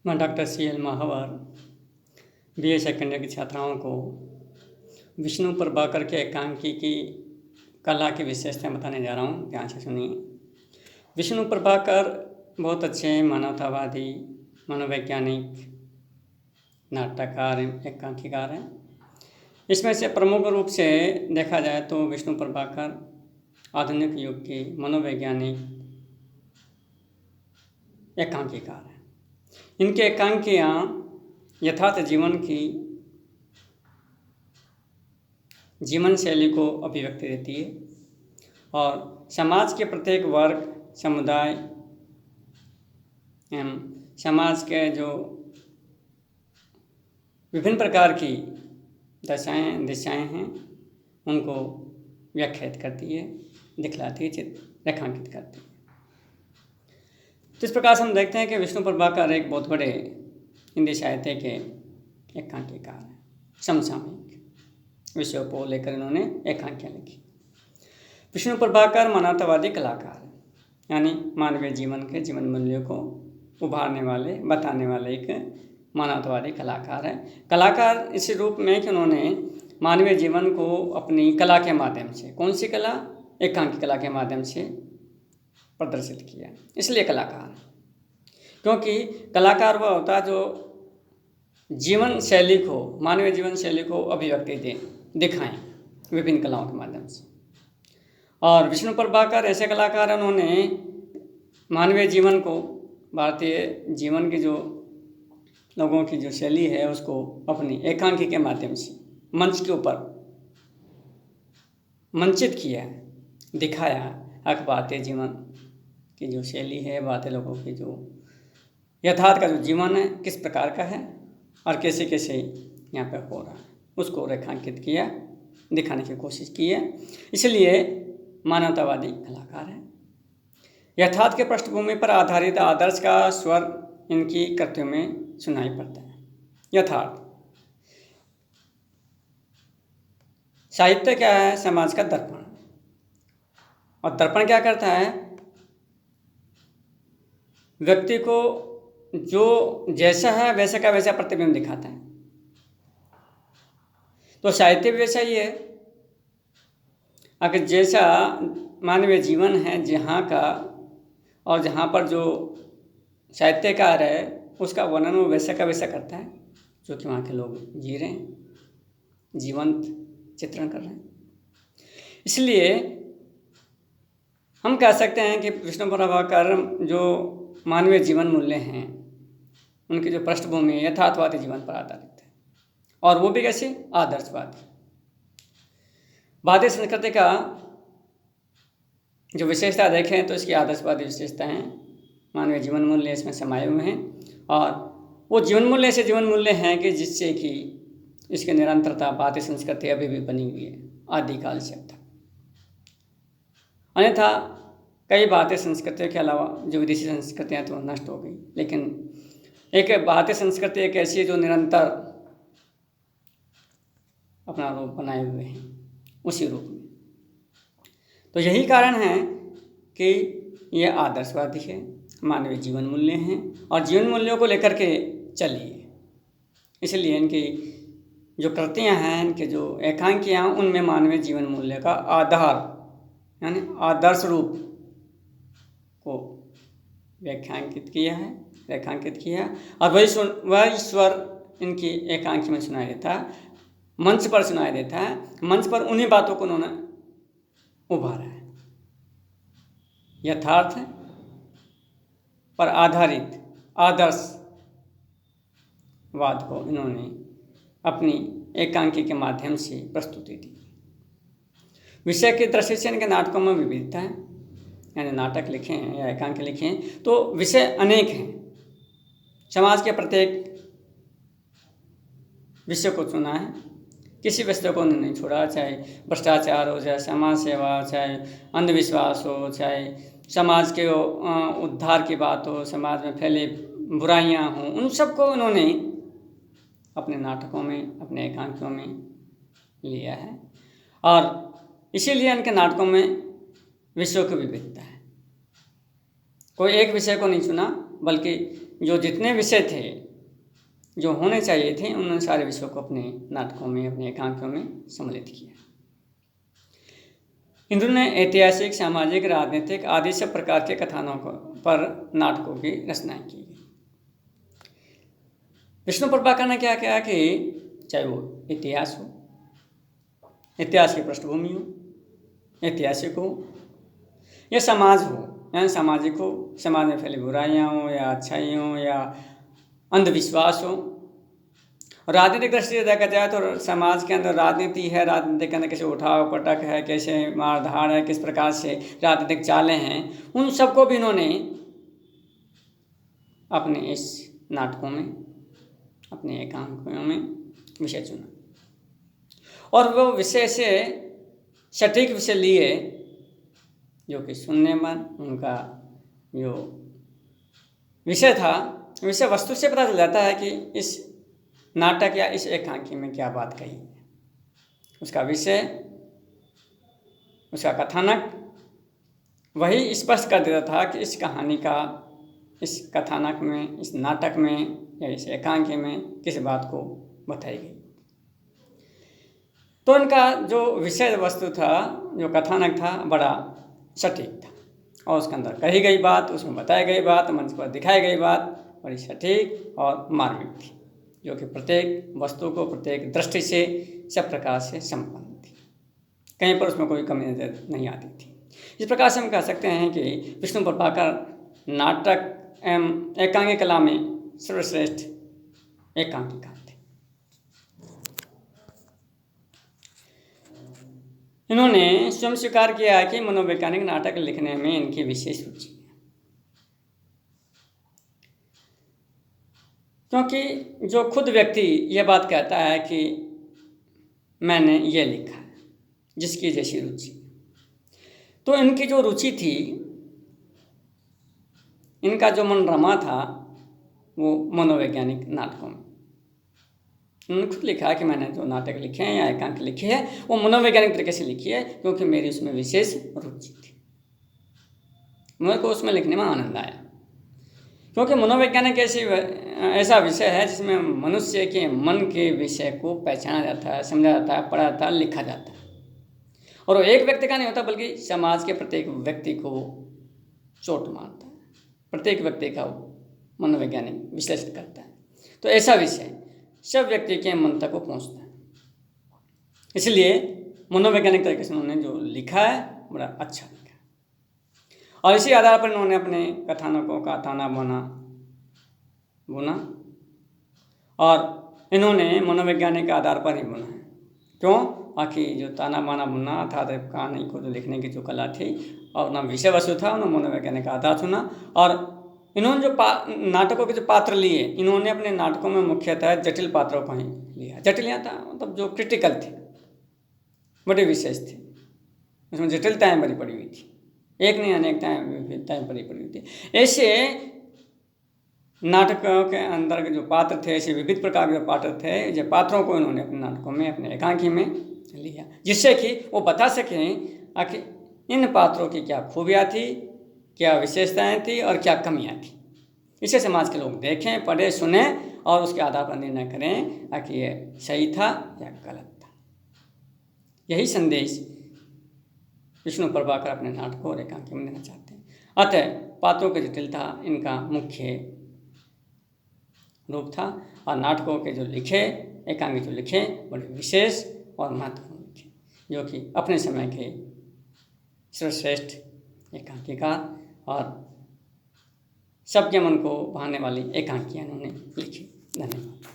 मैं doctor CL महावर BA second year की छात्राओं को विष्णु प्रभाकर के एकांकी की कला की विशेषताएं बताने जा रहा हूँ। ध्यान से सुनिए। विष्णु प्रभाकर बहुत अच्छे मानवतावादी, मनोवैज्ञानिक, नाटककार, एकांकीकार हैं। इसमें से प्रमुख रूप से देखा जाए तो विष्णु प्रभाकर आधुनिक युग के मनोवैज्ञानिक एकांकीकार हैं। इनके एकांकियाँ यथार्थ जीवन की जीवन शैली को अभिव्यक्ति देती है और समाज के प्रत्येक वर्ग, समुदाय एवं समाज के जो विभिन्न प्रकार की दिशाएं हैं उनको व्याख्यात करती है, दिखलाती है, चित्र रेखांकित करती है। तो इस प्रकार से हम देखते हैं कि विष्णु प्रभाकर एक बहुत बड़े हिंदी साहित्य के एकांकीकार हैं। समसामयिक विषयों को लेकर इन्होंने एकांकियाँ लिखी। विष्णु प्रभाकर मानवतावादी कलाकार हैं, यानी मानवीय जीवन के जीवन मूल्यों को उभारने वाले, बताने वाले एक मानवतावादी कलाकार है। कलाकार इस रूप में कि उन्होंने मानवीय जीवन को अपनी कला के माध्यम से, कौन सी कला? एकांकी कला के माध्यम से प्रदर्शित किया, इसलिए कलाकार। क्योंकि कलाकार वह होता है जो जीवन शैली को, मानवीय जीवन शैली को अभिव्यक्ति दिखाएं विभिन्न कलाओं के माध्यम से। और विष्णु प्रभाकर ऐसे कलाकार हैं, उन्होंने मानवीय जीवन को, भारतीय जीवन की जो लोगों की जो शैली है उसको अपनी एकांकी के माध्यम से मंच के ऊपर मंचित किया, दिखाया। भारतीय जीवन की जो शैली है, भारतीय लोगों की जो यथार्थ का जो जीवन है किस प्रकार का है और कैसे कैसे यहाँ पे हो रहा है, उसको रेखांकित किया, दिखाने की कोशिश की है। इसलिए मानवतावादी कलाकार है। यथार्थ के पृष्ठभूमि पर आधारित आदर्श का स्वर इनकी कृतियों में सुनाई पड़ता है। यथार्थ साहित्य क्या है? समाज का दर्पण। और दर्पण क्या करता है? व्यक्ति को जो जैसा है वैसा का वैसा प्रतिबिंब दिखाता है। तो साहित्य भी वैसा ही है। अगर जैसा मानवीय जीवन है जहाँ का, और जहाँ पर जो साहित्यकार है उसका वर्णन वो वैसा का वैसा करता है जो कि वहाँ के लोग जी रहे हैं, जीवंत चित्रण कर रहे हैं। इसलिए हम कह सकते हैं कि विष्णु प्रभाकर जो मानवीय जीवन मूल्य हैं उनकी जो पृष्ठभूमि यथार्थवादी जीवन पर आधारित है, और वो भी कैसे? आदर्शवादी। भारतीय संस्कृति का जो विशेषता देखें तो इसकी आदर्शवादी विशेषताएं, मानवीय जीवन मूल्य इसमें समाये हुए हैं। और वो जीवन मूल्य ऐसे जीवन मूल्य हैं कि जिससे कि इसकी निरंतरता भारतीय संस्कृति अभी भी बनी हुई है आदिकाल से अब तक। अन्यथा कई भारतीय संस्कृतियों के अलावा जो विदेशी संस्कृतियाँ तो नष्ट हो गई, लेकिन एक भारतीय संस्कृति एक ऐसी है जो निरंतर अपना रूप बनाए हुए हैं उसी रूप में। तो यही कारण है कि ये आदर्शवादी है, मानवीय जीवन मूल्य हैं और जीवन मूल्यों को लेकर के चलिए। इसलिए इनकी जो कृतियाँ हैं, इनके जो एकांकियाँ, उनमें मानवीय जीवन मूल्य का आधार यानी आदर्श रूप को रेखांकित किया है। और वही स्वर इनकी एकांकी में सुनाई देता है, मंच पर सुनाई देता है। मंच पर उन्हीं बातों को उन्होंने उभारा है। यथार्थ पर आधारित आदर्शवाद को इन्होंने अपनी एकांकी के माध्यम से प्रस्तुति दी। विषय की दृष्टि से इनके नाटकों में विविधता है, यानी नाटक लिखे हैं या एकांकी लिखे हैं तो विषय अनेक हैं। समाज के प्रत्येक विषय को चुना है, किसी विषय को नहीं छोड़ा, चाहे भ्रष्टाचार हो, चाहे समाज सेवा, चाहे अंधविश्वास हो, चाहे समाज के उद्धार की बात हो, समाज में फैले बुराइयां हों, उन सबको उन्होंने अपने नाटकों में, अपने एकांकियों में लिया है। और इसीलिए इनके नाटकों में विषयों की विविधता है। कोई एक विषय को नहीं चुना, बल्कि जो जितने विषय थे जो होने चाहिए थे उन सारे विषयों को अपने नाटकों में, अपने एकांकों में सम्मिलित किया। इंद्र ने ऐतिहासिक, सामाजिक, राजनीतिक आदि सब प्रकार के कथानों पर नाटकों की रचनाएं की गई। विष्णु प्रभाकर ने क्या किया कि चाहे वो इतिहास हो, इतिहास की पृष्ठभूमि हो, ऐतिहासिक हो, या समाज हो, यानी सामाजिक हो, समाज में फैली बुराइयाँ हो या अच्छाई हो या अंधविश्वास हो। राजनीतिक दृष्टि से देखा जाए तो समाज के अंदर राजनीति है, राजनीति के अंदर कैसे उठाव पटक है, कैसे मारधाड़ है, किस प्रकार से राजनीतिक चालें हैं, उन सबको भी इन्होंने अपने इस नाटकों में, अपने एकांकों में विषय चुना और वो विषय से सटीक विषय लिए जो कि सुनने में उनका जो विषय था, विषय वस्तु से पता चल जाता है कि इस नाटक या इस एकांकी में क्या बात कही है। उसका विषय, उसका कथानक वही स्पष्ट कर देता था कि इस कहानी का, इस कथानक में, इस नाटक में या इस एकांकी में किस बात को बताई गई। तो उनका जो विषय वस्तु था, जो कथानक था, बड़ा सटीक था और उसके अंदर कही गई बात, उसमें बताई गई बात, मंच पर दिखाई गई बात बड़ी सटीक और मार्मिक थी, जो कि प्रत्येक वस्तु को प्रत्येक दृष्टि से सब प्रकार से संपन्न थी। कहीं पर उसमें कोई कमी नजर नहीं आती थी। इस प्रकार से हम कह सकते हैं कि विष्णु प्रभाकर नाटक एवं एकांकी कला में सर्वश्रेष्ठ एकांकिकार थे। इन्होंने स्वयं स्वीकार किया है कि मनोवैज्ञानिक नाटक लिखने में इनकी विशेष रुचि है, क्योंकि जो खुद व्यक्ति ये बात कहता है कि मैंने ये लिखा है, जिसकी जैसी रुचि, तो इनकी जो रुचि थी, इनका जो मन रमा था वो मनोवैज्ञानिक नाटकों में। उन्होंने खुद लिखा है कि मैंने जो नाटक लिखे हैं या एकांक लिखे हैं वो मनोवैज्ञानिक तरीके से लिखी है, क्योंकि मेरी उसमें विशेष रुचि थी, मेरे को उसमें लिखने में आनंद आया। क्योंकि मनोवैज्ञानिक ऐसा विषय है जिसमें मनुष्य के मन के विषय को पहचाना जाता है, समझा जाता है, पढ़ा जाता है, लिखा जाता है। और वो एक व्यक्ति का नहीं होता, बल्कि समाज के प्रत्येक व्यक्ति को चोट मारता है, प्रत्येक व्यक्ति का मनोवैज्ञानिक विश्लेषण करता है। तो ऐसा विषय सब व्यक्ति के मन तक को पहुँचता है, इसलिए मनोवैज्ञानिक तरीके से उन्होंने जो लिखा है बड़ा अच्छा लिखा है। और इसी आधार पर इन्होंने अपने कथानकों का ताना बाना बुना और इन्होंने मनोवैज्ञानिक के आधार पर ही बुना है। क्यों? आखिर जो ताना बाना बुना अर्थात कहानी को जो लिखने की जो कला थी और ना विषय वस्तु था, उन्होंने मनोवैज्ञानिक का आधार चुना। और इन्होंने जो नाटकों के जो पात्र लिए, इन्होंने अपने नाटकों में मुख्यतः जटिल पात्रों को ही लिया। जटिल यहाँ था मतलब जो क्रिटिकल थे, बड़े विशेष थे, उसमें जटिलताएँ बड़ी पड़ी हुई थी, एक नहीं अनेकताएँ विविधताएँ बड़ी पड़ी हुई थी। ऐसे नाटकों के अंदर के जो पात्र थे, ऐसे विविध प्रकार के पात्र थे, जो पात्रों को इन्होंने अपने नाटकों में, अपने एकांकी में लिया, जिससे कि वो बता सकें आखिर इन पात्रों की क्या खूबियाँ थी, क्या विशेषताएं थी और क्या कमियां थी। इसे समाज के लोग देखें, पढ़ें, सुने और उसके आधार पर निर्णय करें आखिर ये सही था या गलत था। यही संदेश विष्णु प्रभाकर अपने नाटकों और एकांकी में देना चाहते हैं। अतः पात्रों की जटिलता इनका मुख्य रूप था और नाटकों के जो लिखे, एकांकी जो लिखे, बड़े विशेष और महत्वपूर्ण लिखे, जो कि अपने समय के सर्वश्रेष्ठ एकांकीकार और सबके मन को भाने वाली एकांकियाँ उन्होंने लिखी। धन्यवाद।